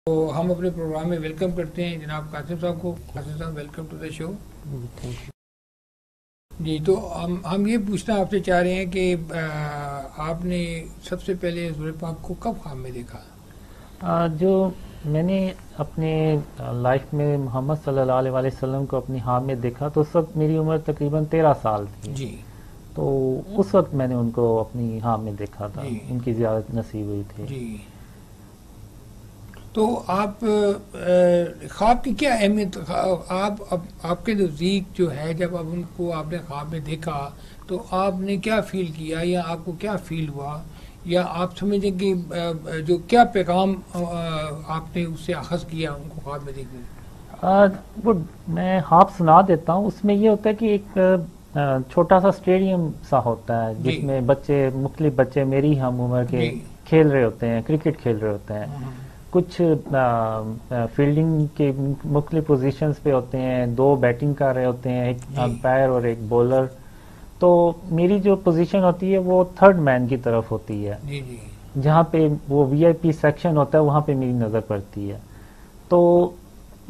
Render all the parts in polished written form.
تو ہم اپنے پروگرام میں ویلکم کرتے ہیں جناب قاسم صاحب کو. قاسم صاحب ویلکم ٹو دا شو. جی تو ہم یہ پوچھنا آپ سے چاہ رہے ہیں کہ آپ نے سب سے پہلے حضور پاک کو کب خواب میں دیکھا؟ جو میں نے اپنے لائف میں محمد صلی اللہ علیہ وسلم کو اپنی خواب میں دیکھا تو اس وقت میری عمر تقریباً 13 سال تھی. جی. تو اس وقت میں نے ان کو اپنی خواب میں دیکھا تھا. جی. ان کی زیارت نصیب ہوئی تھی. جی. تو آپ خواب کی کیا اہمیت، آپ کے نزدیک جو ہے جب اب ان کو آپ نے خواب میں دیکھا تو آپ نے کیا فیل کیا، یا آپ کو کیا فیل ہوا، یا آپ سمجھیں کہ جو کیا پیغام آپ نے اس سے اخذ کیا ان کو خواب میں دیکھنے؟ وہ میں خواب سنا دیتا ہوں. اس میں یہ ہوتا ہے کہ ایک چھوٹا سا اسٹیڈیم سا ہوتا ہے جس میں بچے، مختلف بچے میری ہم عمر کے کھیل رہے ہوتے ہیں، کرکٹ کھیل رہے ہوتے ہیں. کچھ فیلڈنگ کے مختلف پوزیشنز پہ ہوتے ہیں، 2 بیٹنگ کر رہے ہوتے ہیں، ایک امپائر اور ایک بولر. تو میری جو پوزیشن ہوتی ہے وہ 3rd مین کی طرف ہوتی ہے. جہاں پہ وہ وی آئی پی سیکشن ہوتا ہے وہاں پہ میری نظر پڑتی ہے. تو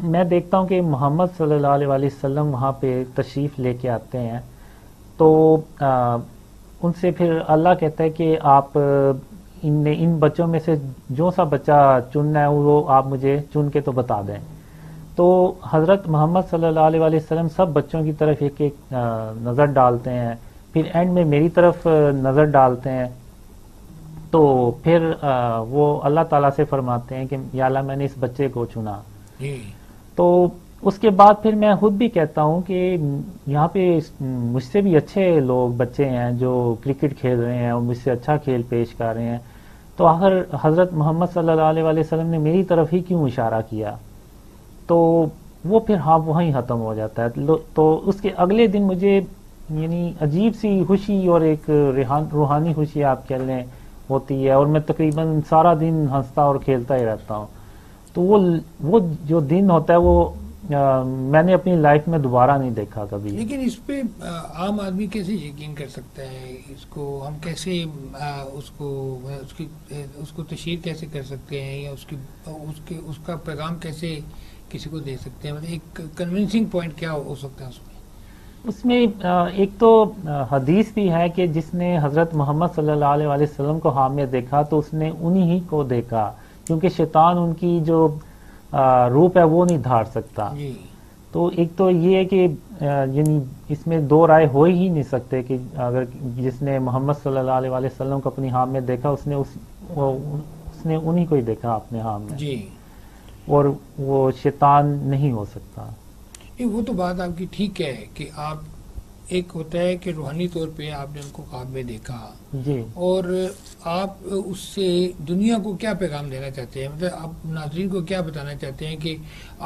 میں دیکھتا ہوں کہ محمد صلی اللہ علیہ وسلم وہاں پہ تشریف لے کے آتے ہیں. تو ان سے پھر اللہ کہتا ہے کہ آپ ان بچوں میں سے جو سا بچہ چننا ہے وہ آپ مجھے چن کے تو بتا دیں. تو حضرت محمد صلی اللہ علیہ وسلم سب بچوں کی طرف ایک ایک نظر ڈالتے ہیں، پھر اینڈ میں میری طرف نظر ڈالتے ہیں. تو پھر وہ اللہ تعالیٰ سے فرماتے ہیں کہ یا اللہ میں نے اس بچے کو چنا. تو اس کے بعد پھر میں خود بھی کہتا ہوں کہ یہاں پہ مجھ سے بھی اچھے لوگ بچے ہیں جو کرکٹ کھیل رہے ہیں اور مجھ سے اچھا کھیل پیش کر رہے ہیں، تو آخر حضرت محمد صلی اللہ علیہ وسلم نے میری طرف ہی کیوں اشارہ کیا. تو وہ پھر وہیں ختم ہو جاتا ہے. تو اس کے اگلے دن مجھے یعنی عجیب سی خوشی اور ایک روحانی خوشی آپ کہہ لیں ہوتی ہے، اور میں تقریباً سارا دن ہنستا اور کھیلتا ہی رہتا ہوں. تو وہ جو دن ہوتا ہے وہ میں نے اپنی لائف میں دوبارہ نہیں دیکھا کبھی. لیکن اس پہ عام آدمی کیسے یقین کر سکتا ہے؟ اس کو ہم کیسے اس کو تشہیر کیسے کر سکتے ہیں، یا اس کا پیغام کیسے کسی کو دے سکتے ہیں؟ مطلب ایک کنونسنگ پوائنٹ کیا ہو سکتا ہے اس میں ایک تو حدیث بھی ہے کہ جس نے حضرت محمد صلی اللہ علیہ وسلم کو خواب میں دیکھا تو اس نے انہی ہی کو دیکھا، کیونکہ شیطان ان کی جو روپ ہے وہ نہیں دھار سکتا. تو ایک تو یہ ہے کہ یعنی اس میں 2 رائے ہو ہی نہیں سکتے کہ اگر جس نے محمد صلی اللہ علیہ وسلم کو اپنی خواب میں دیکھا اس نے انہی کو ہی دیکھا اپنے خواب میں، اور وہ شیطان نہیں ہو سکتا. وہ تو بات آپ کی ٹھیک ہے کہ آپ، ایک ہوتا ہے کہ روحانی طور پہ آپ نے ان کو خواب میں دیکھا، اور آپ اس سے دنیا کو کیا پیغام دینا چاہتے ہیں؟ مطلب آپ ناظرین کو کیا بتانا چاہتے ہیں کہ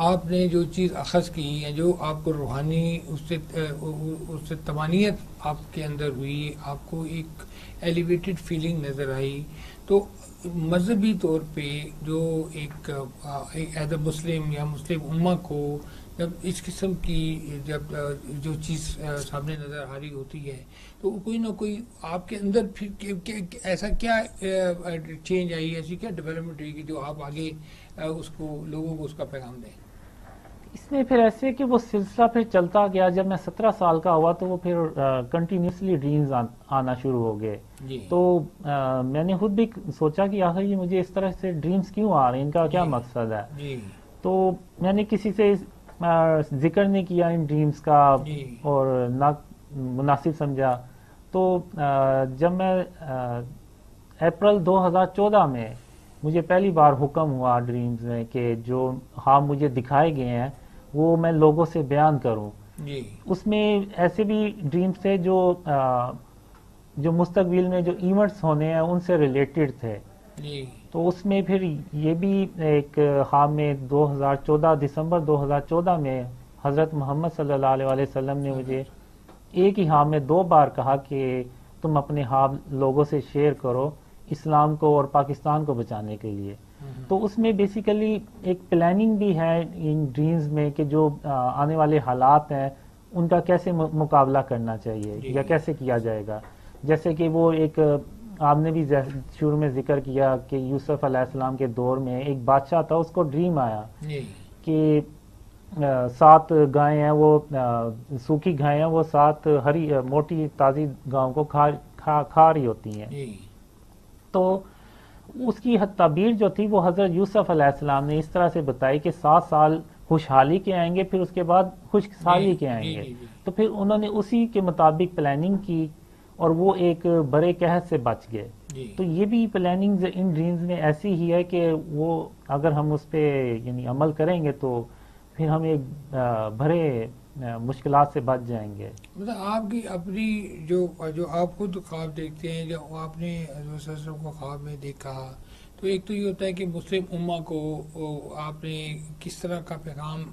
آپ نے جو چیز اخذ کی، یا جو آپ کو روحانی اس سے تمانیت آپ کے اندر ہوئی، آپ کو ایک ایلیویٹڈ فیلنگ نظر آئی، تو مذہبی طور پہ جو ایک ایز اے مسلم یا مسلم امہ کو جب اس قسم کی جو چیز سامنے نظر آ رہی ہوتی ہے تو کوئی نہ کوئی آپ کے اندر پھر ایسا کیا چینج آئی، ایسی کیا ڈیولپمنٹ ہوئی کہ جو آپ آگے اس کو لوگوں کو اس کا پیغام دیں؟ اس میں پھر ایسے کہ وہ سلسلہ پھر چلتا گیا. جب میں 17 سال کا ہوا تو وہ پھر کنٹینیوسلی ڈریمز آنا شروع ہو گئے. تو میں نے خود بھی سوچا کہ آخر یہ مجھے اس طرح سے ڈریمز کیوں آ رہے ہیں، ان کا کیا مقصد ہے. تو میں نے کسی سے ذکر نہیں کیا ان ڈریمز کا اور نہ مناسب سمجھا. تو جب میں اپریل 2014 میں مجھے پہلی بار حکم ہوا ڈریمز میں کہ جو خواب مجھے دکھائے گئے ہیں وہ میں لوگوں سے بیان کروں. اس میں ایسے بھی ڈریمز تھے جو مستقبل میں جو ایونٹس ہونے ہیں ان سے ریلیٹڈ تھے. تو اس میں پھر یہ بھی ایک خواب میں 2014 دسمبر 2014 میں حضرت محمد صلی اللہ علیہ وسلم نے مجھے ایک ہی خواب میں 2 بار کہا کہ تم اپنے خواب لوگوں سے شیئر کرو اسلام کو اور پاکستان کو بچانے کے لیے. تو اس میں بیسیکلی ایک پلاننگ بھی ہے ان ڈریمز میں کہ جو آنے والے حالات ہیں ان کا کیسے مقابلہ کرنا چاہیے یا کیسے کیا جائے گا. جیسے کہ وہ ایک آپ نے بھی شروع میں ذکر کیا کہ یوسف علیہ السلام کے دور میں ایک بادشاہ تھا، اس کو ڈریم آیا کہ 7 گائیں ہیں، وہ سوکھی گائیں ہیں، وہ 7 ہری موٹی تازی گاؤں کو کھا رہی ہوتی ہیں. تو اس کی تعبیر جو تھی وہ حضرت یوسف علیہ السلام نے اس طرح سے بتائی کہ 7 سال خوشحالی کے آئیں گے، پھر اس کے بعد خشک سالی کے آئیں گے. تو پھر انہوں نے اسی کے مطابق پلاننگ کی اور وہ ایک بڑے قحط سے بچ گئے. تو یہ بھی پلاننگ ان ڈریمز میں ایسی ہی ہے کہ وہ اگر ہم اس پہ یعنی عمل کریں گے تو پھر ہم ایک بڑے مشکلات سے بچ جائیں گے. مطلب آپ کی اپنی جو آپ خود خواب دیکھتے ہیں، جو آپ نے حضرت صلی اللہ علیہ وسلم کو خواب میں دیکھا، تو ایک تو یہ ہوتا ہے کہ مسلم امہ کو آپ نے کس طرح کا پیغام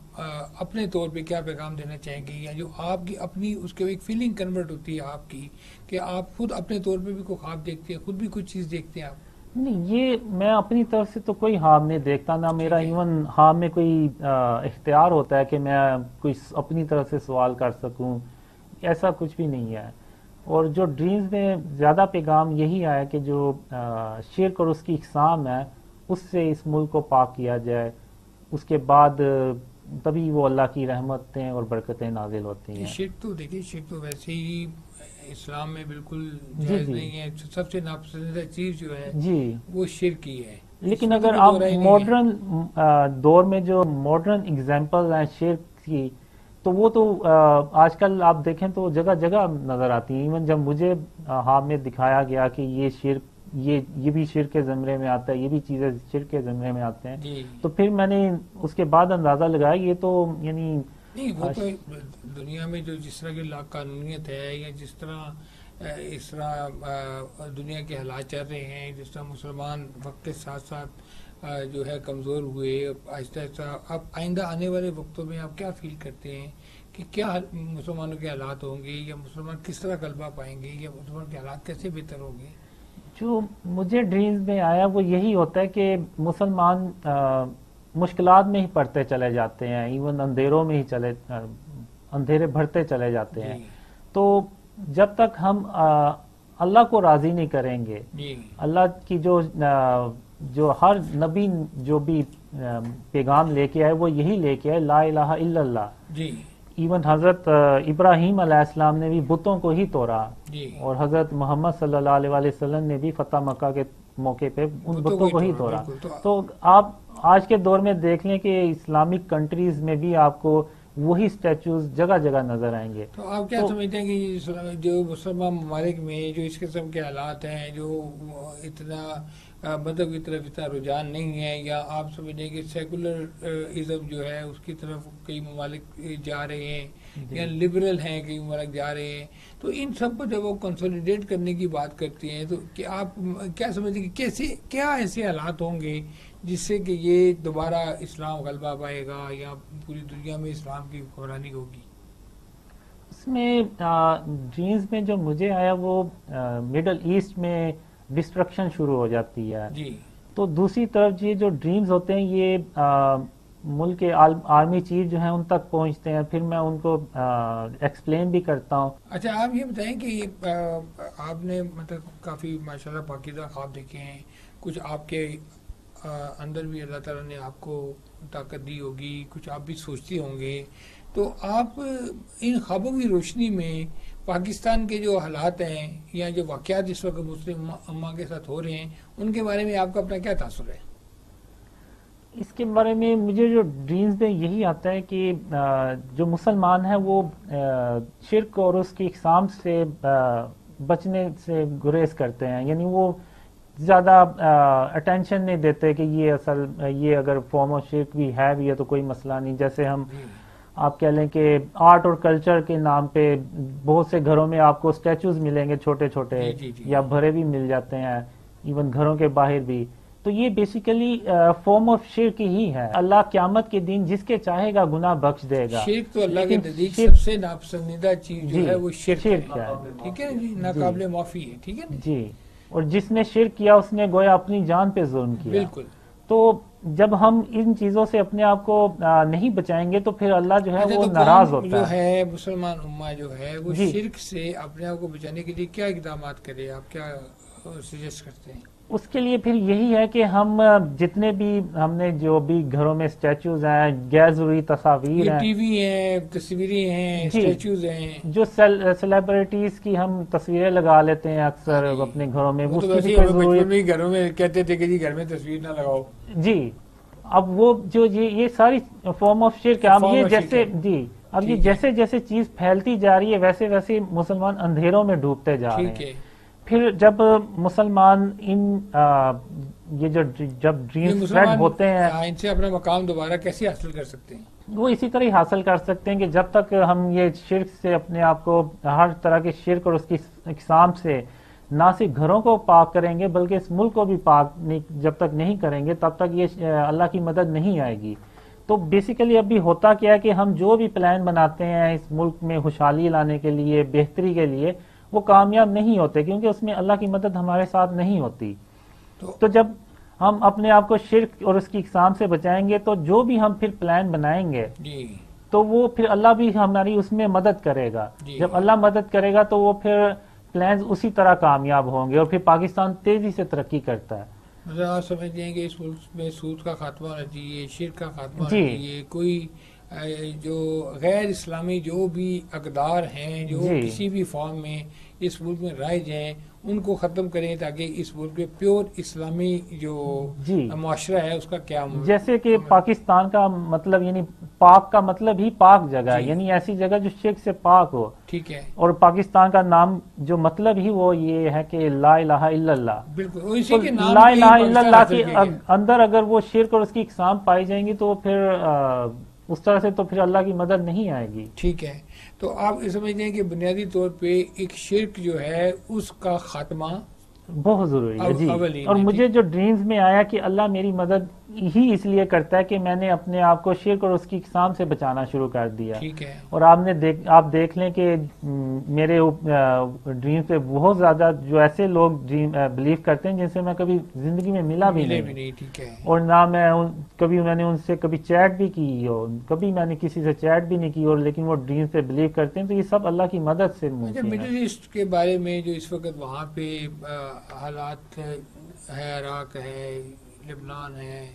اپنے طور پہ کیا پیغام دینا چاہیں گے، یا جو آپ کی اپنی اس کے ایک فیلنگ کنورٹ ہوتی ہے آپ کی کہ آپ خود اپنے طور پہ بھی کوئی خواب دیکھتے ہیں، خود بھی کچھ چیز دیکھتے ہیں آپ؟ نہیں، یہ میں اپنی طرف سے تو کوئی خواب نہیں دیکھتا، نہ میرا ایون خواب میں کوئی اختیار ہوتا ہے کہ میں کوئی اپنی طرف سے سوال کر سکوں، ایسا کچھ بھی نہیں ہے. اور جو ڈریمز میں زیادہ پیغام یہی آیا کہ جو شرک اور اس کی اقسام ہے اس سے اس ملک کو پاک کیا جائے، اس کے بعد تبھی وہ اللہ کی رحمتیں اور برکتیں نازل ہوتی ہیں. شرک تو دیکھیے، شرک تو ویسے ہی اسلام میں بالکل جائز نہیں ہے. سب سے ناپسندیدہ چیز جو ہے وہ شرک ہی ہے. لیکن اگر آپ ماڈرن دور میں جو ماڈرن ایگزامپل ہیں شرک کی، تو وہ تو آج کل آپ دیکھیں تو جگہ جگہ نظر آتی ہیں. ایون جب مجھے خواب میں دکھایا گیا کہ یہ شرک یہ بھی شرک کے زمرے میں آتا ہے، یہ بھی چیزیں شرک کے زمرے میں آتے ہیں، تو پھر میں نے اس کے بعد اندازہ لگایا یہ تو یعنی نہیں، وہ تو دنیا میں جو جس طرح کی لا قانونیت ہے، یا جس طرح اس طرح دنیا کے حالات چل رہے ہیں، جس طرح مسلمان وقت کے ساتھ ساتھ جو ہے کمزور ہوئے، آہستہ آہستہ اب آئندہ آنے والے وقتوں میں آپ کیا فیل کرتے ہیں کہ کیا مسلمانوں کے حالات ہوں گے، یا مسلمان کس طرح غلبہ پائیں گے، یا مسلمان کے حالات کیسے بہتر ہوں گے؟ جو مجھے ڈریمز میں آیا وہ یہی ہوتا ہے کہ مسلمان مشکلات میں ہی پڑتے چلے جاتے ہیں، ایون اندھیروں میں ہی اندھیرے بڑھتے چلے جاتے ہیں. تو جب تک ہم اللہ کو راضی نہیں کریں گے، اللہ کی جو ہر نبی جو بھی پیغام لے کے آئے وہ یہی لے کے آئے، لا الہ الا اللہ. ایون حضرت ابراہیم علیہ السلام نے بھی بتوں کو ہی توڑا، اور حضرت محمد صلی اللہ علیہ وسلم نے بھی فتح مکہ کے موقع پہ ان بتوں کو ہی توڑا. تو آپ آج کے دور میں دیکھ لیں کہ اسلامک کنٹریز میں بھی آپ کو وہی اسٹیچوز جگہ جگہ نظر آئیں گے. تو آپ کیا سمجھتے ہیں کہ جو مسلمان ممالک میں جو اس قسم کے حالات ہیں، جو اتنا مذہب کی طرف اتنا رجحان نہیں ہے، یا آپ سمجھیں کہ سیکولر ازم جو ہے اس کی طرف کئی ممالک جا رہے ہیں، یا لبرل ہیں کئی ممالک جا رہے ہیں، تو ان سب کو جب وہ کنسولیڈیٹ کرنے کی بات کرتے ہیں تو کیا آپ کیا سمجھتے ہیں کہ کیا ایسے حالات ہوں گے جس سے کہ یہ دوبارہ اسلام غلبہ پائے گا، یا پوری دنیا میں اسلام کی حکمرانی ہوگی؟ اس میں ڈریمز میں جو مجھے آیا وہ مڈل ایسٹ میں ڈسٹرکشن شروع ہو جاتی ہے. تو دوسری طرف یہ جو ڈریمز ہوتے ہیں یہ ملک کے آرمی چیف جو ہیں ان تک پہنچتے ہیں، پھر میں ان کو ایکسپلین بھی کرتا ہوں. اچھا، آپ یہ بتائیں کہ آپ نے مطلب کافی ماشاءاللہ پاکیزہ خواب دیکھے ہیں، کچھ آپ کے اندر بھی اللہ تعالیٰ نے آپ کو طاقت دی ہوگی، کچھ آپ بھی سوچتے ہوں گے، تو آپ ان خوابوں کی روشنی میں پاکستان کے جو حالات ہیں یا جو واقعات اس وقت مسلم امہ کے ساتھ ہو رہے ہیں ان کے بارے میں آپ کا اپنا کیا تاثر ہے؟ اس کے بارے میں مجھے جو ڈریمز میں یہی آتا ہے کہ جو مسلمان ہیں وہ شرک اور اس کی اقسام سے بچنے سے گریز کرتے ہیں، یعنی وہ زیادہ اٹینشن نہیں دیتے کہ یہ اگر فارم آف شرک بھی ہے بھی ہے تو کوئی مسئلہ نہیں. جیسے ہم آپ کہہ لیں کہ آرٹ اور کلچر کے نام پہ بہت سے گھروں میں آپ کو اسٹیچوز ملیں گے چھوٹے چھوٹے، یا بھرے بھی مل جاتے ہیں ایون گھروں کے باہر بھی. تو یہ بیسیکلی فارم آف شرک ہی ہے. اللہ قیامت کے دن جس کے چاہے گا گناہ بخش دے گا. شرک تو اللہ کے نزدیک سب سے ناپسندیدہ چیز جو ہے وہ شرک ہے، ٹھیک ہے جی، ناقابل معافی ہے، ٹھیک ہے جی. اور جس نے شرک کیا اس نے گویا اپنی جان پہ ظلم کیا. بالکل. تو جب ہم ان چیزوں سے اپنے آپ کو نہیں بچائیں گے تو پھر اللہ جو ہے وہ ناراض ہوتا ہے. جو ہے مسلمان امہ جو ہے وہ شرک سے اپنے آپ کو بچانے کے لیے کیا اقدامات کرے؟ آپ کیا سجیسٹ کرتے ہیں؟ اس کے لیے پھر یہی ہے کہ ہم جتنے بھی ہم نے جو بھی گھروں میں اسٹیچوز ہیں، غیر ضروری تصاویر ہیں، ٹی وی ہیں، تصویریں ہیں، اسٹیچوز ہیں، جو سیلیبریٹیز کی ہم تصویریں لگا لیتے ہیں اکثر اپنے گھروں میں، وہ تو ویسے بچپن میں گھروں میں کہتے تھے کہ جی گھر میں تصویر نہ لگاؤ. جی اب وہ جو یہ ساری فارم آف شرک ہے. اب یہ جیسے اب یہ جیسے جیسے چیز پھیلتی جا رہی ہے ویسے ویسے مسلمان اندھیروں میں ڈوبتے جا رہے ہیں. پھر جب مسلمان یہ جب ڈریم اسپریڈ ہوتے ہیں، ان سے اپنا مقام دوبارہ کیسے حاصل کر سکتے ہیں؟ وہ اسی طرح ہی حاصل کر سکتے ہیں کہ جب تک ہم یہ شرک سے اپنے آپ کو، ہر طرح کے شرک اور اس کی اقسام سے نہ صرف گھروں کو پاک کریں گے بلکہ اس ملک کو بھی پاک جب تک نہیں کریں گے تب تک یہ اللہ کی مدد نہیں آئے گی. تو بیسیکلی ابھی ہوتا کیا ہے کہ ہم جو بھی پلان بناتے ہیں اس ملک میں خوشحالی لانے کے لیے، بہتری کے لیے، وہ کامیاب نہیں ہوتے کیونکہ اس میں اللہ کی مدد ہمارے ساتھ نہیں ہوتی. تو جب ہم اپنے آپ کو شرک اور اس کی اقسام سے بچائیں گے تو جو بھی ہم پھر پلان بنائیں گے تو وہ پھر اللہ بھی ہماری اس میں مدد کرے گا. جب اللہ مدد کرے گا تو وہ پھر پلانز اسی طرح کامیاب ہوں گے اور پھر پاکستان تیزی سے ترقی کرتا ہے. آپ سمجھتے ہیں کہ اس ملک میں سود کا خاتمہ ہونا چاہیے، شرک کا خاتمہ ہونا چاہیے، کوئی جو غیر اسلامی جو بھی اقدار ہیں جو کسی بھی فارم میں اس ملک میں رائج ہیں ان کو ختم کریں تاکہ اس ملک میں پیور اسلامی جو معاشرہ ہے اس کا قیام ہو. جیسے کہ پاکستان کا مطلب یعنی پاک کا مطلب ہی پاک جگہ، یعنی ایسی جگہ جو شرک سے پاک ہو. ٹھیک ہے. اور پاکستان کا نام جو مطلب ہی وہ یہ ہے کہ لا الہ الا اللہ. بالکل اسی کے نام لا الہ الا اللہ کے اندر اگر وہ شرک اور اس کی اقسام پائی جائیں گی تو پھر اس طرح سے تو پھر اللہ کی مدد نہیں آئے گی. ٹھیک ہے. تو آپ یہ سمجھتے ہیں کہ بنیادی طور پہ ایک شرک جو ہے اس کا خاتمہ بہت ضروری ہے. جی اور مجھے جو ڈریمز میں آیا کہ اللہ میری مدد ہی اس لیے کرتا ہے کہ میں نے اپنے آپ کو شرک اور اس کی اقسام سے بچانا شروع کر دیا. ٹھیک ہے. اور آپ دیکھ لیں کہ میرے ڈریم پہ بہت زیادہ جو ایسے لوگ بلیو کرتے ہیں جن سے میں کبھی زندگی میں ملا بھی نہیں. ٹھیک ہے. اور نہ میں نے ان سے کبھی چیٹ بھی کی ہو، کبھی میں نے کسی سے چیٹ بھی نہیں کی، اور لیکن وہ ڈریم پہ بلیو کرتے ہیں. تو یہ سب اللہ کی مدد سے ممکن ہے. مڈل ایسٹ کے بارے میں جو اس وقت وہاں پہ حالات ہے، عراق ہے، لبنان ہے،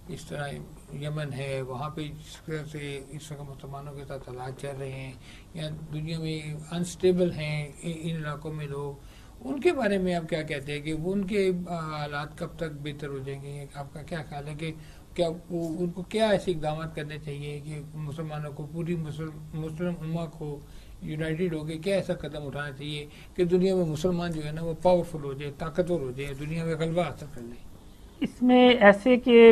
اس طرح یمن ہے، وہاں پہ جس طرح سے اس وقت مسلمانوں کے ساتھ حالات چل رہے ہیں یا دنیا میں انسٹیبل ہیں ان علاقوں میں لوگ، ان کے بارے میں آپ کیا کہتے ہیں کہ وہ ان کے حالات کب تک بہتر ہو جائیں گے؟ آپ کا کیا خیال ہے کہ کیا ان کو کیا ایسے اقدامات کرنے چاہیے کہ مسلمانوں کو، پوری مسلم امہ کو یونائٹڈ ہو کے کیا ایسا قدم اٹھانا چاہیے کہ دنیا میں مسلمان جو ہے نا وہ پاورفل ہو جائے، طاقتور ہو جائے، دنیا میں غلبہ حاصل کر لیں؟ اس میں ایسے کہ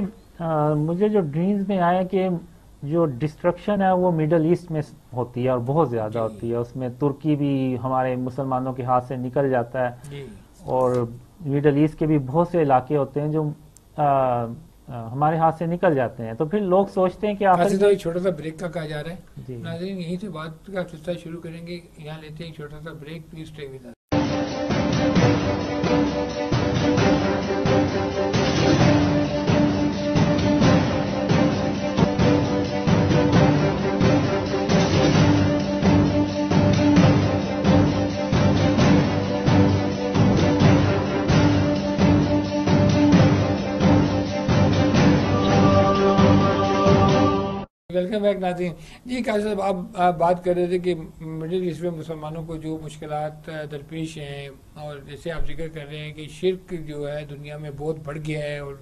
مجھے جو ڈریمز میں آیا کہ جو ڈسٹرکشن ہے وہ مڈل ایسٹ میں ہوتی ہے اور بہت زیادہ ہوتی ہے. اس میں ترکی بھی ہمارے مسلمانوں کے ہاتھ سے نکل جاتا ہے اور مڈل ایسٹ کے بھی بہت سے علاقے ہوتے ہیں جو ہمارے ہاتھ سے نکل جاتے ہیں. تو پھر لوگ سوچتے ہیں کہ آخر چھوٹا سا بریک کا کہا جا رہا ہے. ناظرین یہیں سے بات کا سلسلہ شروع کریں گے، یہاں لیتے ہیں چھوٹا سا break. Please stay with us. Welcome back ناظرین. جی قاضی صاحب آپ بات کر رہے تھے کہ مڈل ایسٹ میں مسلمانوں کو جو مشکلات درپیش ہیں، اور جیسے آپ ذکر کر رہے ہیں کہ شرک جو ہے دنیا میں بہت بڑھ گیا ہے اور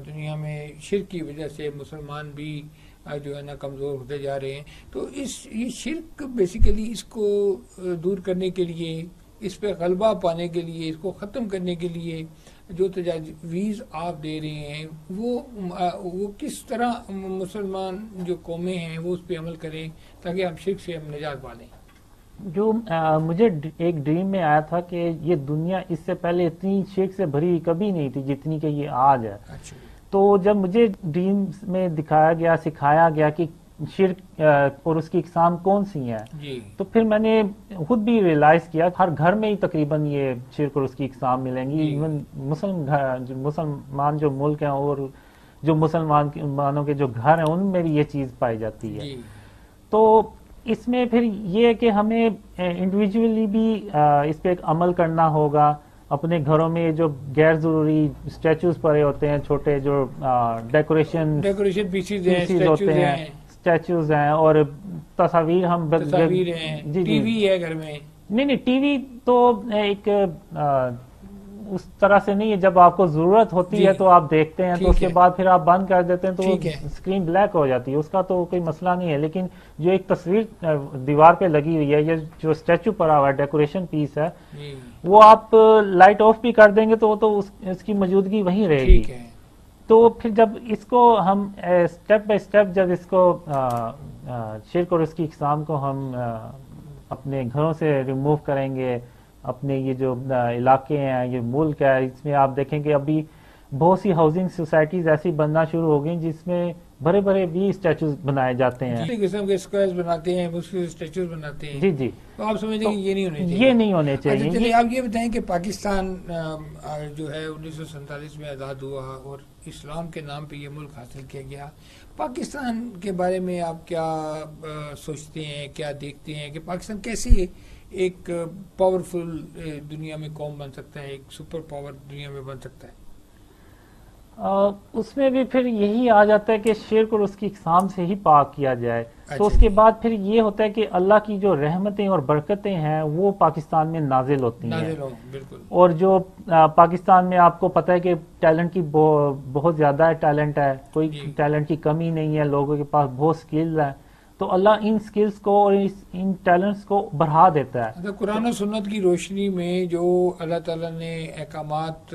دنیا میں شرک کی وجہ سے مسلمان بھی جو ہے نا کمزور ہوتے جا رہے ہیں. تو یہ شرک بیسیکلی اس کو دور کرنے کے لیے، اس پہ غلبہ پانے کے لیے، اس کو ختم کرنے کے لیے جو تجاویز آپ دے رہے ہیں وہ کس طرح مسلمان جو قومیں ہیں وہ اس پہ عمل کریں تاکہ ہم شرک سے ہم نجات پا لیں؟ جو مجھے ایک ڈریم میں آیا تھا کہ یہ دنیا اس سے پہلے اتنی شرک سے بھری کبھی نہیں تھی جتنی کہ یہ آج ہے. تو جب مجھے ڈریم میں دکھایا گیا، سکھایا گیا کہ شرک اور اس کی اقسام کون سی ہیں، تو پھر میں نے خود بھی ریئلائز کیا ہر گھر میں ہی تقریباً یہ شرک اور اس کی اقسام ملیں گی. ایون مسلمان جو ملک ہیں اور جو مسلمانوں کے جو گھر ہیں ان میں بھی یہ چیز پائی جاتی ہے. تو اس میں پھر یہ ہے کہ ہمیں انڈیویجولی بھی اس پہ ایک عمل کرنا ہوگا. اپنے گھروں میں جو غیر ضروری اسٹیچوز پڑے ہوتے ہیں، چھوٹے جو ڈیکوریشن پیسز ہوتے ہیں، اسٹیچوز ہیں، اور تصاویر ہم ہیں، ٹی وی ہے گھر میں. نہیں ٹی وی تو ایک اس طرح سے نہیں ہے، جب آپ کو ضرورت ہوتی ہے تو آپ دیکھتے ہیں، تو اس کے بعد پھر آپ بند کر دیتے ہیں تو اسکرین بلیک ہو جاتی ہے، اس کا تو کوئی مسئلہ نہیں ہے. لیکن جو ایک تصویر دیوار پہ لگی ہوئی ہے یا جو اسٹیچو پڑا ہوا ہے، ڈیکوریشن پیس ہے، وہ آپ لائٹ آف بھی کر دیں گے تو اس کی موجودگی وہیں رہے گی. تو پھر جب اس کو ہم اسٹیپ بائی اسٹیپ جب اس کو شرک اور اس کی اقسام کو ہم اپنے گھروں سے ریموو کریں گے، اپنے یہ جو علاقے ہیں، یہ ملک ہے، اس میں آپ دیکھیں کہ ابھی بہت سی ہاؤسنگ سوسائٹیز ایسی بننا شروع ہو گئی جس میں بڑے بڑے بھی اسٹیچوز بنائے جاتے ہیں، قسم کے اسکوائرز بناتے ہیں، اسٹیچوز بناتے ہیں. جی تو آپ سمجھتے ہیں کہ یہ نہیں ہونے چاہیے؟ یہ نہیں ہونے چاہیے. چلیے آپ یہ بتائیں کہ پاکستان جو ہے 1947 میں آزاد ہوا اور اسلام کے نام پہ یہ ملک حاصل کیا گیا. پاکستان کے بارے میں آپ کیا سوچتے ہیں، کیا دیکھتے ہیں کہ پاکستان کیسے ایک پاورفل دنیا میں قوم بن سکتا ہے، ایک سپر پاور دنیا میں بن سکتا ہے؟ اس میں بھی پھر یہی آ جاتا ہے کہ شرک اور اس کی اقسام سے ہی پاک کیا جائے. تو اس کے بعد پھر یہ ہوتا ہے کہ اللہ کی جو رحمتیں اور برکتیں ہیں وہ پاکستان میں نازل ہوتی ہیں. بالکل. اور جو پاکستان میں آپ کو پتہ ہے کہ ٹیلنٹ کی بہت زیادہ ٹیلنٹ ہے، کوئی ٹیلنٹ کی کمی نہیں ہے، لوگوں کے پاس بہت سکلز ہیں. تو اللہ ان سکلز کو اور ان ٹیلنٹس کو بڑھا دیتا ہے. قرآن و سنت کی روشنی میں جو اللہ تعالیٰ نے احکامات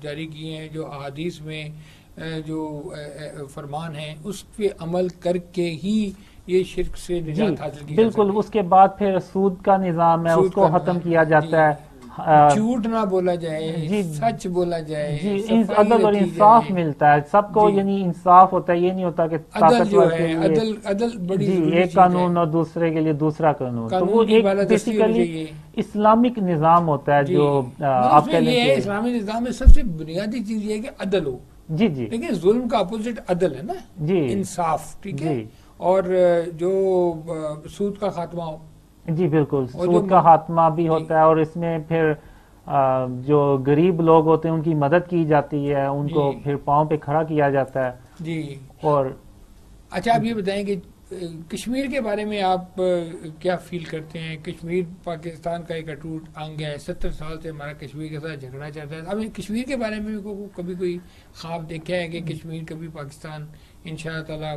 جاری کیے ہیں، جو احادیث میں جو فرمان ہیں، اس پہ عمل کر کے ہی یہ شرک سے نجات حاصل کی. بالکل. اس کے بعد پھر سود کا نظام ہے، اس کو ختم کیا جاتا ہے. جھوٹ نہ بولا جائے، سچ بولا جائے، عدل اور انصاف ملتا ہے سب کو. یعنی انصاف ہوتا ہے، یہ نہیں ہوتا کہ طاقتور کے لیے ایک قانون اور دوسرے کے لیے دوسرا قانون. تو وہ ایک بیسیکلی اسلامک نظام ہوتا ہے جو آپ کہہ لیں. اسلامی نظام میں سب سے بنیادی چیز یہ ہے کہ عدل ہو. لیکن ظلم کا اپوزٹ عدل ہے نا، انصاف. ٹھیک ہے. اور جو سود کا خاتمہ ہو. جی بالکل. سود کا خاتمہ بھی ہوتا ہے، اور اس میں پھر جو غریب لوگ ہوتے ہیں ان کی مدد کی جاتی ہے، ان کو پھر پاؤں پہ کھڑا کیا جاتا ہے. جی. اور اچھا آپ یہ بتائیں کہ کشمیر کے بارے میں آپ کیا فیل کرتے ہیں؟ کشمیر پاکستان کا ایک اٹوٹ انگ ہے. 70 سال سے ہمارا کشمیر کے ساتھ جھگڑا چلتا ہے. اب کشمیر کے بارے میں کبھی کوئی خواب دیکھا ہے کہ کشمیر کبھی پاکستان انشاء تعالیٰ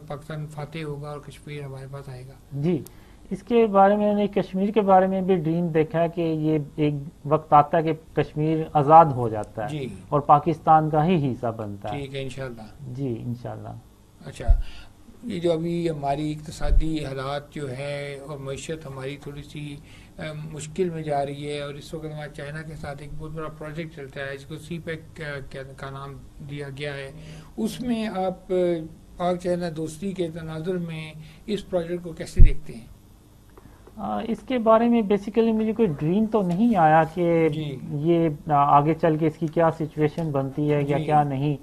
پاکستان فاتح ہوگا اور کشمیر ہمارے پاس آئے گا؟ جی اس کے بارے میں نے کشمیر کے بارے میں بھی ڈریم دیکھا ہے کہ یہ ایک وقت آتا ہے کہ کشمیر آزاد ہو جاتا ہے اور پاکستان کا ہی حصہ بنتا ہے. ٹھیک ہے انشاءاللہ. جی انشاءاللہ. اچھا یہ جو ابھی ہماری اقتصادی حالات جو ہے اور معیشت ہماری تھوڑی سی مشکل میں جا رہی ہے، اور اس وقت ہمارا چائنا کے ساتھ ایک بہت بڑا پروجیکٹ چلتا ہے جس کو سی پیک کا نام دیا گیا ہے، اس میں آپ پاک چائنا دوستی کے تناظر میں اس پروجیکٹ کو کیسے دیکھتے ہیں؟ اس کے بارے میں بیسیکلی مجھے کوئی ڈریم تو نہیں آیا کہ یہ آگے چل کے اس کی کیا سچویشن بنتی ہے یا کیا نہیں.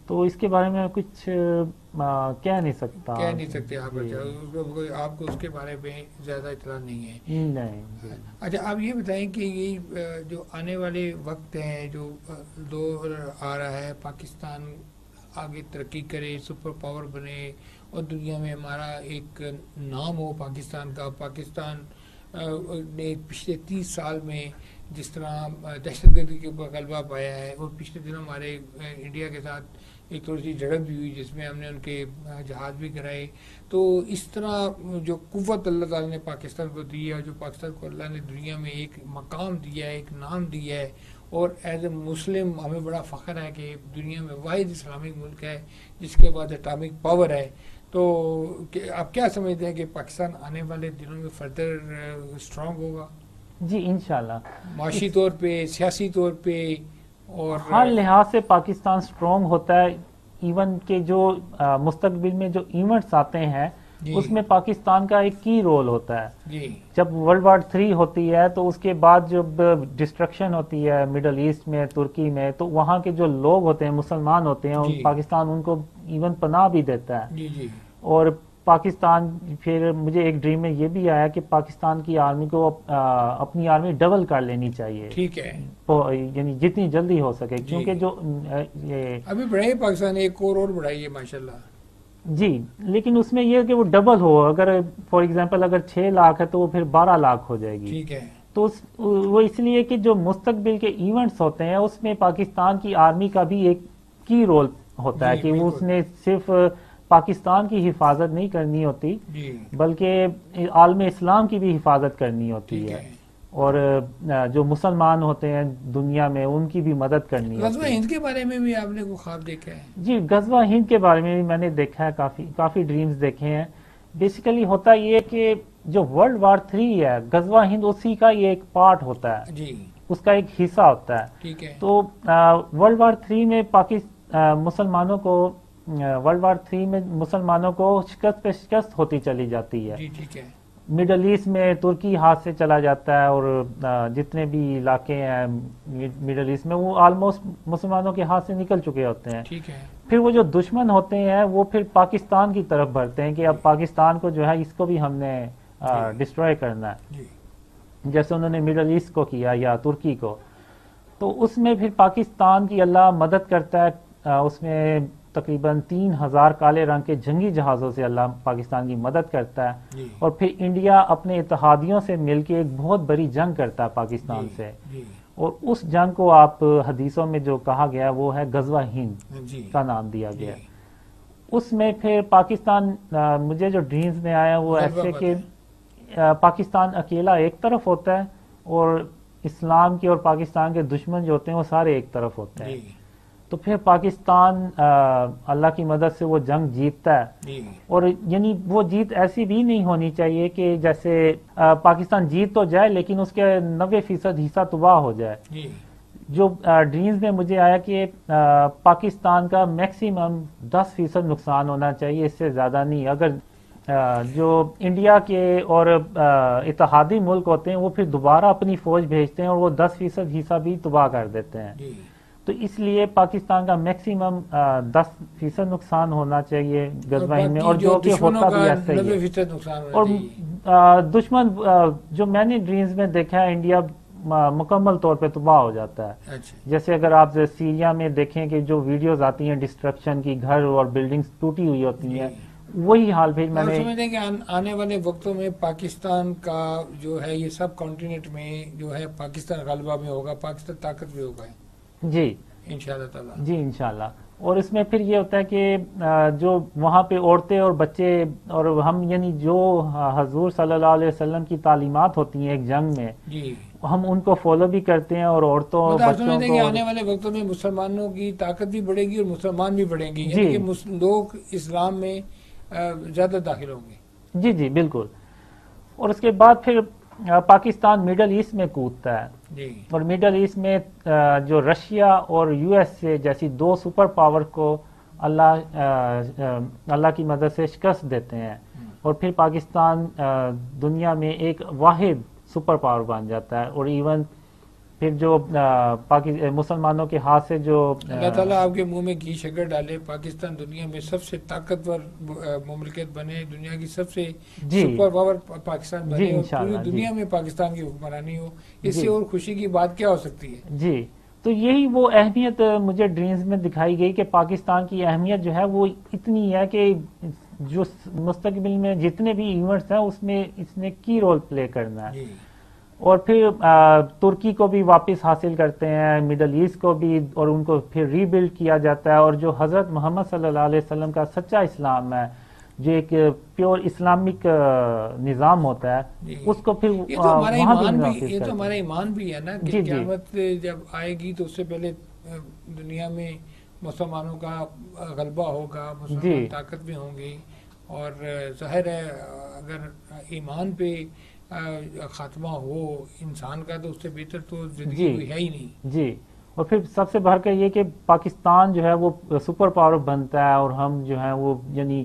تو اس کے بارے میں کچھ کہہ نہیں سکتا. کہہ نہیں سکتے آپ کو اس کے بارے میں زیادہ اطلاع نہیں ہے. نہیں. اچھا آپ یہ بتائیں کہ یہ جو آنے والے وقت ہیں، جو دور آ رہا ہے، پاکستان آگے ترقی کرے، سپر پاور بنے اور دنیا میں ہمارا ایک نام ہو پاکستان کا. پاکستان نے پچھلے 30 سال میں جس طرح دہشت گردی کے اوپر غلبہ پایا ہے، اور پچھلے دنوں ہمارے انڈیا کے ساتھ ایک تھوڑی سی جھڑپ بھی ہوئی جس میں ہم نے ان کے جہاز بھی کرائے. تو اس طرح جو قوت اللہ تعالیٰ نے پاکستان کو دی ہے، اور جو پاکستان کو اللہ نے دنیا میں ایک مقام دیا ہے، ایک نام دیا ہے، اور ایز اے مسلم ہمیں بڑا فخر ہے کہ دنیا میں واحد اسلامک ملک ہے جس کے بعد اٹامک پاور ہے. تو آپ کیا سمجھتے ہیں کہ پاکستان آنے والے دنوں میں فردر اسٹرانگ ہوگا؟ جی انشاءاللہ. معاشی طور پہ، سیاسی طور پہ، اور ہر لحاظ سے پاکستان اسٹرانگ ہوتا ہے. ایون کہ جو مستقبل میں جو ایونٹس آتے ہیں اس میں پاکستان کا ایک کی رول ہوتا ہے. جب ورلڈ وار 3 ہوتی ہے تو اس کے بعد جب ڈسٹرکشن ہوتی ہے مڈل ایسٹ میں، ترکی میں، تو وہاں کے جو لوگ ہوتے ہیں مسلمان ہوتے ہیں، پاکستان ان کو ایون پناہ بھی دیتا ہے. اور پاکستان پھر مجھے ایک ڈریم میں یہ بھی آیا کہ پاکستان کی آرمی کو اپنی آرمی ڈبل کر لینی چاہیے. ٹھیک ہے. یعنی جتنی جلدی ہو سکے, کیونکہ جو ابھی بڑھائی پاکستان ایک اور بڑھائی ہے ماشاءاللہ. جی, لیکن اس میں یہ کہ وہ ڈبل ہو. اگر فار ایگزامپل اگر 6 لاکھ ہے تو وہ پھر 12 لاکھ ہو جائے گی. ٹھیک ہے. تو وہ اس لیے کہ جو مستقبل کے ایونٹس ہوتے ہیں اس میں پاکستان کی آرمی کا بھی ایک کی رول ہوتا ہے کہ وہ اس نے صرف پاکستان کی حفاظت نہیں کرنی ہوتی بلکہ عالم اسلام کی بھی حفاظت کرنی ہوتی ہے, اور جو مسلمان ہوتے ہیں دنیا میں ان کی بھی مدد کرنی ہوتی ہے. غزوہ ہند کے بارے میں بھی آپ نے کوئی خواب دیکھا ہے؟ جی, غزوہ ہند کے بارے میں بھی میں نے دیکھا ہے, کافی ڈریمز دیکھے ہیں. بیسیکلی ہوتا یہ کہ جو World War 3 ہے, غزوہ ہند اسی کا یہ ایک پارٹ ہوتا ہے جی, اس کا ایک حصہ ہوتا ہے. ٹھیک ہے. تو World War 3 میں مسلمانوں کو World War 3 میں مسلمانوں کو شکست پہ شکست ہوتی چلی جاتی ہے. جی ٹھیک ہے. مڈل ایسٹ میں ترکی ہاتھ سے چلا جاتا ہے, اور جتنے بھی علاقے ہیں مڈل ایسٹ میں وہ آلموسٹ مسلمانوں کے ہاتھ سے نکل چکے ہوتے ہیں. ٹھیک ہے. پھر وہ جو دشمن ہوتے ہیں وہ پھر پاکستان کی طرف بڑھتے ہیں کہ اب پاکستان کو جو ہے اس کو بھی ہم نے ڈسٹروائے کرنا ہے, جیسے انہوں نے مڈل ایسٹ کو کیا یا ترکی کو. تو اس میں پھر پاکستان کی اللہ مدد کرتا ہے. اس میں تقریباً 3000 کالے رنگ کے جنگی جہازوں سے اللہ پاکستان کی مدد کرتا ہے, اور پھر انڈیا اپنے اتحادیوں سے مل کے ایک بہت بڑی جنگ کرتا ہے پاکستان سے. اور اس جنگ کو آپ حدیثوں میں جو کہا گیا وہ ہے غزوہ ہند کا نام دیا گیا. اس میں پھر پاکستان, مجھے جو ڈریمز میں آیا وہ ایسے کہ پاکستان اکیلا ایک طرف ہوتا ہے اور اسلام کے اور پاکستان کے دشمن جو ہوتے ہیں وہ سارے ایک طرف ہوتے ہیں. تو پھر پاکستان اللہ کی مدد سے وہ جنگ جیتتا ہے, اور یعنی وہ جیت ایسی بھی نہیں ہونی چاہیے کہ جیسے پاکستان جیت تو جائے لیکن اس کے 90% حصہ تباہ ہو جائے. جو ڈریمز میں مجھے آیا کہ پاکستان کا میکسیمم 10% نقصان ہونا چاہیے, اس سے زیادہ نہیں. اگر جو انڈیا کے اور اتحادی ملک ہوتے ہیں وہ پھر دوبارہ اپنی فوج بھیجتے ہیں اور وہ 10% حصہ بھی تباہ کر دیتے ہیں. تو اس لیے پاکستان کا میکسیمم 10% نقصان ہونا چاہیے غزوہ ہند میں, اور جو کہ ہوتا بھی ایسا ہی ہے. اور دشمن جو میں نے ڈریمز میں دیکھا ہے انڈیا مکمل طور پہ تباہ ہو جاتا ہے. جیسے اگر آپ سیریا میں دیکھیں کہ جو ویڈیوز آتی ہیں ڈسٹرکشن کی, گھر اور بلڈنگز ٹوٹی ہوئی ہوتی ہیں, وہی حال بھی میں نے سمجھتے ہیں کہ آنے والے وقتوں میں پاکستان کا جو ہے یہ سب کانٹیننٹ میں جو ہے پاکستان غلبہ میں ہوگا, پاکستان طاقت میں ہوگا. جی انشاءاللہ تعالی. جی انشاءاللہ. اور اس میں پھر یہ ہوتا ہے کہ جو وہاں پہ عورتیں اور بچے اور ہم یعنی جو حضور صلی اللہ علیہ وسلم کی تعلیمات ہوتی ہیں ایک جنگ میں, ہم ان کو فالو بھی کرتے ہیں, اور عورتوں اور بچوں کو. آنے والے وقتوں میں مسلمانوں کی طاقت بھی بڑھے گی اور مسلمان بھی بڑھیں گے, یعنی کہ لوگ اسلام میں زیادہ داخل ہوں گے. جی جی بالکل. اور اس کے بعد پھر پاکستان مڈل ایسٹ میں کودتا ہے, اور مڈل ایسٹ میں جو رشیا اور USA جیسی 2 سپر پاور کو اللہ کی مدد سے شکست دیتے ہیں, اور پھر پاکستان دنیا میں ایک واحد سپر پاور بن جاتا ہے. اور ایون پھر جو مسلمانوں کے ہاتھ سے جو اللہ تعالیٰ آپ کے منہ میں گھی شکر ڈالے, پاکستان دنیا میں سب سے طاقتور مملکت بنے, دنیا کی سب سے سپر پاور پاکستان بنے, اور پوری دنیا میں پاکستان کی حکمرانی ہو, اس سے اور خوشی کی بات کیا ہو سکتی ہے. جی, تو یہی وہ اہمیت مجھے ڈریمز میں دکھائی گئی کہ پاکستان کی اہمیت جو ہے وہ اتنی ہے کہ جو مستقبل میں جتنے بھی ایونٹس ہیں اس میں اس نے کی رول پلے کرنا ہے. اور پھر ترکی کو بھی واپس حاصل کرتے ہیں, مڈل ایسٹ کو بھی, اور ان کو پھر ری بلڈ کیا جاتا ہے. اور جو حضرت محمد صلی اللہ علیہ وسلم کا سچا اسلام ہے, جو ایک پیور اسلامک نظام ہوتا ہے, اس کو پھر یہ تو ہمارا ایمان بھی ہے نا کہ قیامت جب آئے گی تو اس سے پہلے دنیا میں مسلمانوں کا غلبہ ہوگا, مسلمان طاقت میں ہوں گے, اور ظاہر ہے اگر ایمان پہ خاتمہ ہو انسان کا تو اس سے بہتر تو زندگی کوئی ہے ہی نہیں. جی, اور پھر سب سے بڑھ کر یہ کہ پاکستان جو ہے وہ سپر پاور بنتا ہے, اور ہم جو ہیں وہ یعنی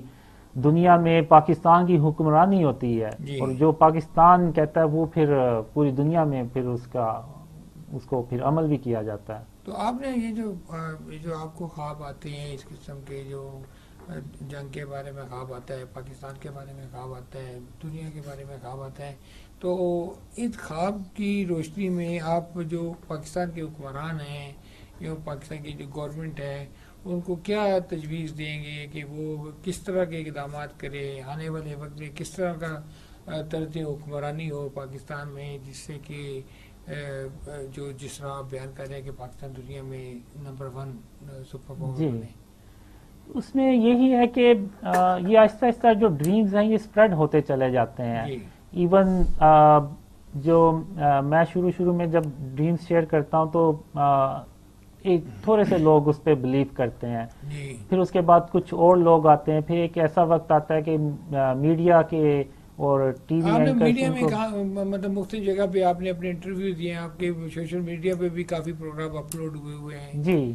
دنیا میں پاکستان کی حکمرانی ہوتی ہے, اور جو پاکستان کہتا ہے وہ پھر پوری دنیا میں پھر اس کو پھر عمل بھی کیا جاتا ہے. تو آپ نے یہ جو آپ کو خواب آتے ہیں اس قسم کے جو جنگ کے بارے میں خواب آتا ہے، پاکستان کے بارے میں خواب آتا ہے، دنیا کے بارے میں خواب آتا ہے. تو اس خواب کی روشنی میں آپ جو پاکستان کے حکمران ہیں یا پاکستان کی جو گورنمنٹ ہے ان کو کیا تجویز دیں گے کہ وہ کس طرح کے اقدامات کرے آنے والے وقت میں، کس طرح کا طرز حکمرانی ہو پاکستان میں، جس سے کہ جس طرح آپ بیان کر رہے ہیں کہ پاکستان دنیا میں نمبر 1 سپر پاور بنے. اس میں یہی ہے کہ یہ آہستہ آہستہ جو ڈریمز ہیں یہ اسپریڈ ہوتے چلے جاتے ہیں. ایون جو میں شروع میں جب ڈریمز شیئر کرتا ہوں تو ایک تھوڑے سے لوگ اس پہ بلیو کرتے ہیں، پھر اس کے بعد کچھ اور لوگ آتے ہیں، پھر ایک ایسا وقت آتا ہے کہ میڈیا کے اور ٹی وی میڈیا میں مطلب مختلف جگہ پہ آپ نے اپنے انٹرویو دیے ہیں، آپ کے سوشل میڈیا پہ بھی کافی پروگرام اپلوڈ ہوئے ہیں. جی،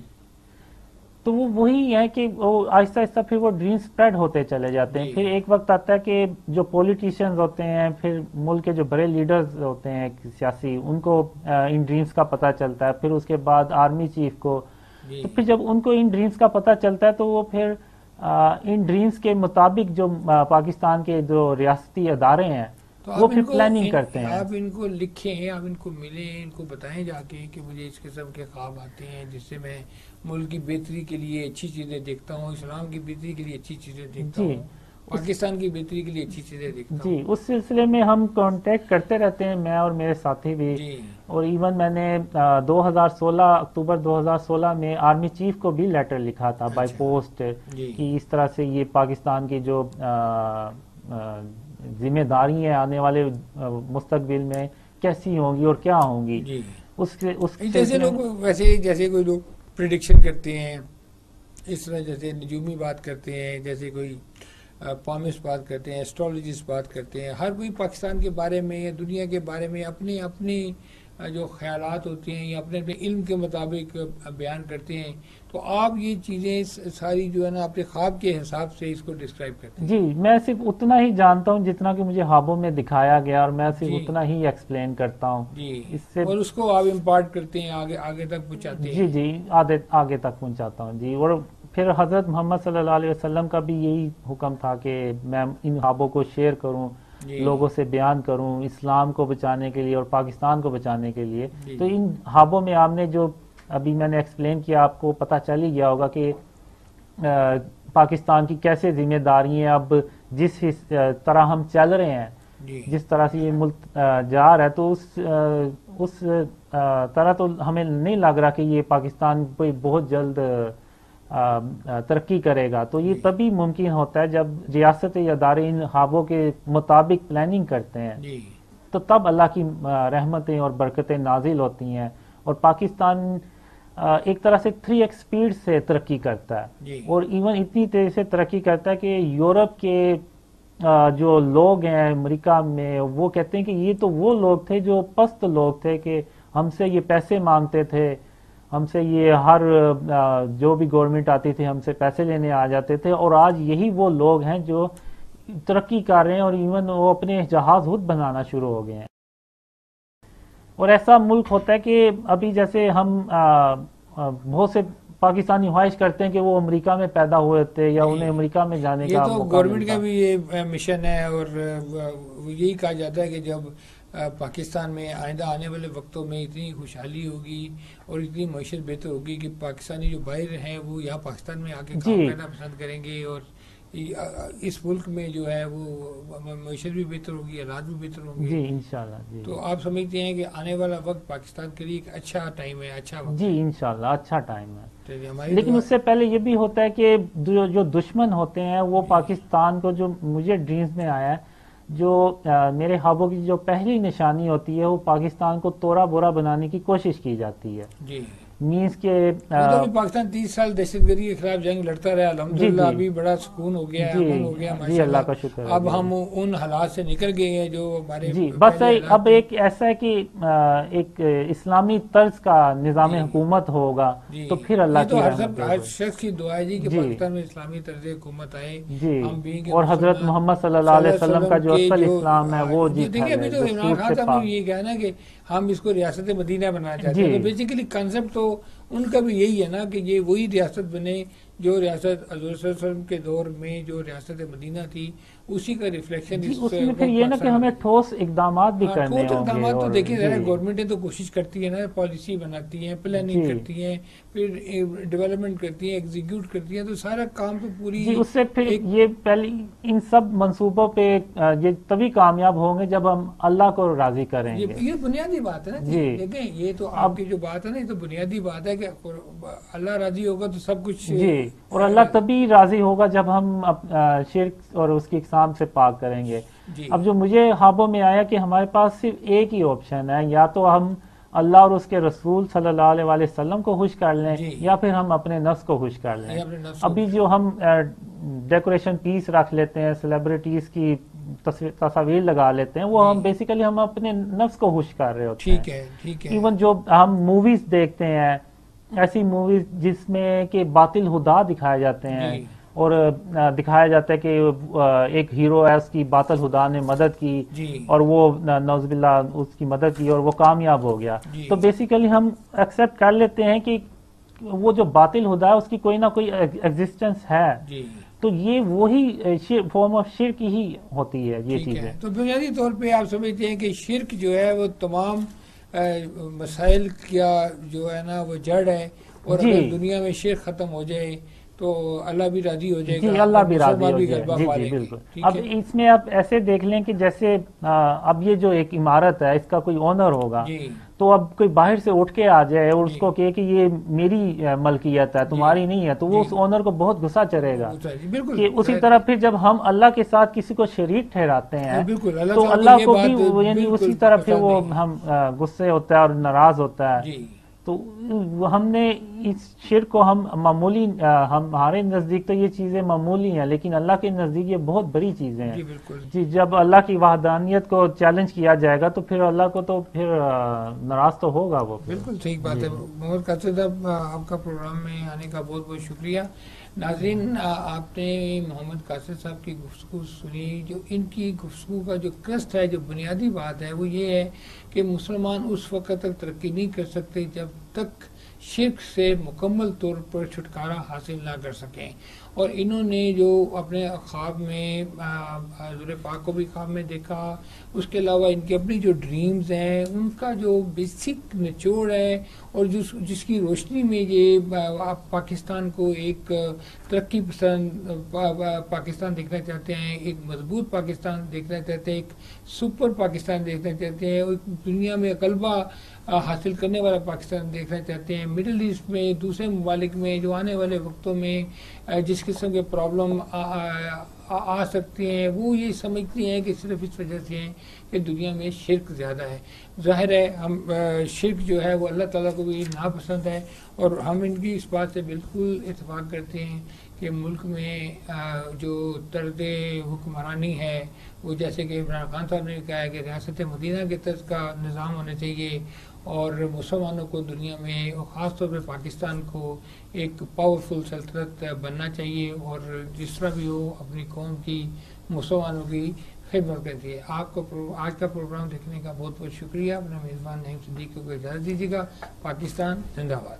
تو وہ وہی ہے کہ وہ آہستہ آہستہ پھر وہ ڈریم سپریڈ ہوتے چلے جاتے ہیں. پھر ایک وقت آتا ہے کہ جو پولیٹیشینز ہوتے ہیں، پھر ملک کے جو بڑے لیڈرز ہوتے ہیں سیاسی، ان کو ان ڈریمز کا پتہ چلتا ہے، پھر اس کے بعد آرمی چیف کو. تو پھر جب ان کو ان ڈریمز کا پتہ چلتا ہے تو وہ پھر ان ڈریمز کے مطابق جو پاکستان کے جو ریاستی ادارے ہیں وہ پھر پلاننگ کرتے ہیں. آپ ان کو لکھیں، آپ ان کو ملیں، ان کو بتائیں جا کے کہ مجھے اس قسم کے خواب آتے ہیں جس سے میں ملک کی بہتری کے لیے اچھی چیزیں دیکھتا ہوں، اسلام کی بہتری کے لیے اچھی چیزیں دیکھتا ہوں، پاکستان کی بہتری کے لیے اچھی چیزیں دیکھتا ہوں. جی، اس سلسلے میں ہم کانٹیکٹ کرتے رہتے ہیں، میں اور میرے ساتھی بھی. اور ایون میں نے 2016 اکتوبر 2016 میں آرمی چیف کو بھی لیٹر لکھا تھا بائی پوسٹ کہ اس طرح سے یہ پاکستان کی جو ذمہ داری ہے آنے والے مستقبل میں کیسی ہوں گی اور کیا ہوں گی. جیسے لوگ ویسے جیسے کوئی لوگ پریڈکشن کرتے ہیں اس طرح، جیسے نجومی بات کرتے ہیں، جیسے کوئی پامس بات کرتے ہیں، ایسٹرالوجسٹ بات کرتے ہیں، ہر کوئی پاکستان کے بارے میں یا دنیا کے بارے میں اپنے اپنے جو خیالات ہوتے ہیں یا اپنے اپنے علم کے مطابق بیان کرتے ہیں. تو آپ یہ چیزیں ساری جو ہے نا اپنے خواب کے حساب سے اس کو ڈسکرائب کرتے ہیں. جی، میں صرف اتنا ہی جانتا ہوں جتنا کہ مجھے خوابوں میں دکھایا گیا، اور میں صرف اتنا ہی ایکسپلین کرتا ہوں. جی، اور اس کو آپ امپارٹ کرتے ہیں، آگے تک پہنچاتے ہیں. جی، آگے تک پہنچاتا ہوں. جی، اور پھر حضرت محمد صلی اللہ علیہ وسلم کا بھی یہی حکم تھا کہ میں ان خوابوں کو شیئر کروں، لوگوں سے بیان کروں، اسلام کو بچانے کے لیے اور پاکستان کو بچانے کے لیے. تو ان خوابوں میں آپ نے جو ابھی میں نے ایکسپلین کیا، آپ کو پتہ چل ہی گیا ہوگا کہ پاکستان کی کیسے ذمہ داری ہیں. اب جس طرح ہم چل رہے ہیں، جس طرح سے یہ ملک جا رہا ہے، تو اس طرح تو ہمیں نہیں لگ رہا کہ یہ پاکستان کوئی بہت جلد ترقی کرے گا. تو یہ تبھی ممکن ہوتا ہے جب ریاست یا ادارے ان خوابوں کے مطابق پلاننگ کرتے ہیں، تو تب اللہ کی رحمتیں اور برکتیں نازل ہوتی ہیں، اور پاکستان ایک طرح سے 3x سپیڈ سے ترقی کرتا ہے. اور ایون اتنی تیزی سے ترقی کرتا ہے کہ یورپ کے جو لوگ ہیں امریکہ میں، وہ کہتے ہیں کہ یہ تو وہ لوگ تھے جو پست لوگ تھے، کہ ہم سے یہ پیسے مانگتے تھے، ہم سے یہ ہر جو بھی گورنمنٹ آتی تھی ہم سے پیسے لینے آ جاتے تھے، اور آج یہی وہ لوگ ہیں جو ترقی کر رہے ہیں، اور ایون وہ اپنے جہاز خود بنانا شروع ہو گئے ہیں. اور ایسا ملک ہوتا ہے کہ ابھی جیسے ہم بہت سے پاکستانی خواہش کرتے ہیں کہ وہ امریکہ میں پیدا ہوئے تھے یا انہیں امریکہ میں جانے کا موقع. یہ تو گورنمنٹ کا بھی یہ مشن ہے، اور یہی کہا جاتا ہے کہ جب پاکستان میں آئندہ آنے والے وقتوں میں اتنی خوشحالی ہوگی اور اتنی معیشت بہتر ہوگی کہ پاکستانی جو باہر ہیں وہ یہاں پاکستان میں آ کے کام کرنا پسند کریں گے، اور اس ملک میں جو ہے وہ معیشت بھی بہتر ہوگی، حالات بھی بہتر ہوں گے. جی، انشاءاللہ. جی، تو آپ سمجھتے ہیں کہ آنے والا وقت پاکستان کے لیے ایک اچھا ٹائم ہے، اچھا وقت؟ جی، انشاءاللہ اچھا ٹائم ہے. لیکن اس سے پہلے یہ بھی ہوتا ہے کہ جو دشمن ہوتے ہیں وہ پاکستان کو، جو مجھے ڈریمز میں آیا ہے، جو میرے خوابوں کی جو پہلی نشانی ہوتی ہے وہ پاکستان کو توڑا بورا بنانے کی کوشش کی جاتی ہے. جی، مینس کے پاکستان 30 سال دہشت گردی کے خلاف جنگ لڑتا رہا، الحمدللہ ابھی بڑا سکون ہو گیا ہے، امن ہو گیا ماشاءاللہ. اللہ کا شکر ہے. اب ہم ان حالات سے نکل گئے ہیں جو ہمارے. جی، بس اب ایک ایسا ہے کہ ایک اسلامی طرز کا نظام حکومت ہوگا، تو پھر اللہ کی رحمت. ہر شخص کی دعا ہے جی کہ پاکستان میں اسلامی طرز حکومت آئے. جی، اور حضرت محمد صلی اللہ علیہ وسلم کا جو اصل اسلام ہے وہ جی. دیکھیں ابھی تو عمران خان صاحب نے یہ کہا نا کہ ہم اس کو ریاست مدینہ بنانا چاہتے ہیں. تو بیسیکلی کنسپٹ تو ان کا بھی یہی ہے نا کہ یہ وہی ریاست بنے جو ریاست حضور صلی اللہ علیہ وسلم کے دور میں جو ریاست مدینہ تھی اسی کا ریفلیکشن اس میں پھر یہ نا کہ ہمیں ٹھوس اقدامات بھی کرنے ہوں گے. ٹھوس اقدامات تو دیکھیں ذرا گورنمنٹیں تو کوشش کرتی ہیں نا, پالیسی بناتی ہیں, پلاننگ کرتی ہیں, پھر ڈیولپمنٹ کرتی ہیں, ایگزیکیوٹ کرتی ہیں, تو سارا کام تو پوری اس سے پھر یہ پہلے ان سب منصوبوں پہ یہ تبھی کامیاب ہوں گے جب ہم اللہ کو راضی کریں گے. یہ بنیادی بات ہے نا جی. دیکھیں یہ تو آپ کی جو بات ہے نا, یہ تو بنیادی بات ہے کہ اللہ راضی ہوگا تو سب کچھ جی, اور اللہ تبھی راضی ہوگا جب ہم شرک اور اس کی اقسام سے پاک کریں گے. اب جو مجھے خوابوں میں آیا کہ ہمارے پاس صرف ایک ہی آپشن ہے, یا تو ہم اللہ اور اس کے رسول صلی اللہ علیہ وسلم کو خوش کر لیں یا پھر ہم اپنے نفس کو خوش کر لیں. ابھی جو ہم ڈیکوریشن پیس رکھ لیتے ہیں, سیلیبریٹیز کی تصاویر لگا لیتے ہیں, وہ ہم بیسیکلی ہم اپنے نفس کو خوش کر رہے ہوتے ہیں. ایون جو ہم موویز دیکھتے ہیں, ایسی موویز جس میں کہ باطل خدا دکھائے جاتے ہیں اور دکھایا جاتا ہے کہ ایک ہیرو ہے, اس کی باطل خدا نے مدد کی اور وہ نعوذ باللہ اس کی مدد کی اور وہ کامیاب ہو گیا. تو بیسیکلی ہم ایکسیپٹ کر لیتے ہیں کہ وہ جو باطل خدا ہے اس کی کوئی نہ کوئی ایگزسٹنس ہے. تو یہ وہی فارم آف شرک ہی ہوتی ہے یہ چیزیں. تو بنیادی طور پہ آپ سمجھتے ہیں کہ شرک جو ہے وہ تمام مسائل کا جو ہے نا وہ جڑ ہے, اور اگر دنیا میں شرک ختم ہو جائے تو اللہ بھی راضی ہو جائے گا. جی, اللہ بھی راضی ہو جائے گا. جی بالکل. اب اس میں آپ ایسے دیکھ لیں کہ جیسے اب یہ جو ایک عمارت ہے اس کا کوئی اونر ہوگا, تو اب کوئی باہر سے اٹھ کے آ جائے اور اس کو کہے کہ یہ میری ملکیت ہے, تمہاری نہیں ہے, تو وہ اس اونر کو بہت غصہ چڑھے گا. کہ اسی طرح پھر جب ہم اللہ کے ساتھ کسی کو شریک ٹھہراتے ہیں تو اللہ کو بھی یعنی اسی طرح پھر وہ ہم غصے ہوتا ہے اور ناراض ہوتا ہے. تو ہم نے اس شرک کو ہم معمولی, ہمارے نزدیک تو یہ چیزیں معمولی ہیں, لیکن اللہ کے نزدیک یہ بہت بڑی چیزیں ہیں. جی, جب اللہ کی وحدانیت کو چیلنج کیا جائے گا تو پھر اللہ کو تو پھر ناراض تو ہوگا وہ. بالکل صحیح بات ہے. محمد قاصد صاحب, آپ کا پروگرام میں آنے کا بہت بہت شکریہ. ناظرین, آپ نے محمد قاصد صاحب کی گفتگو سنی. جو ان کی گفتگو کا جو کرسٹ ہے, جو بنیادی بات ہے, وہ یہ ہے کہ مسلمان اس وقت تک ترقی نہیں کر سکتے جب تک شرک سے مکمل طور پر چھٹکارا حاصل نہ کر سکیں. اور انہوں نے جو اپنے خواب میں حضور پاک کو بھی خواب میں دیکھا, اس کے علاوہ ان کی اپنی جو ڈریمز ہیں ان کا جو بیسک نچوڑ ہے, اور جس کی روشنی میں یہ آپ پاکستان کو ایک ترقی پسند پاکستان دیکھنا چاہتے ہیں, ایک مضبوط پاکستان دیکھنا چاہتے ہیں, ایک سپر پاکستان دیکھنا چاہتے ہیں, اور دنیا میں غلبہ حاصل کرنے والا پاکستان دیکھنا چاہتے ہیں. مڈل ایسٹ میں, دوسرے ممالک میں جو آنے والے وقتوں میں جس قسم کے پرابلم آ سکتے ہیں, وہ یہ سمجھتے ہیں کہ صرف اس وجہ سے ہیں کہ دنیا میں شرک زیادہ ہے. ظاہر ہے ہم شرک جو ہے وہ اللہ تعالیٰ کو بھی ناپسند ہے, اور ہم ان کی اس بات سے بالکل اتفاق کرتے ہیں کہ ملک میں جو طرز حکمرانی ہے وہ جیسے کہ عمران خان صاحب نے کہا ہے کہ ریاست مدینہ کے طرز کا نظام ہونا چاہیے, اور مسلمانوں کو دنیا میں اور خاص طور پہ پاکستان کو ایک پاورفل سلطنت بننا چاہیے, اور جس طرح بھی ہو اپنی قوم کی, مسلمانوں کی خدمت کرتی ہے. آپ کو آج کا پروگرام دیکھنے کا بہت بہت شکریہ. اپنا میزبان نعیم صدیقی کو اجازت دیجیے گا. پاکستان زندہ باد.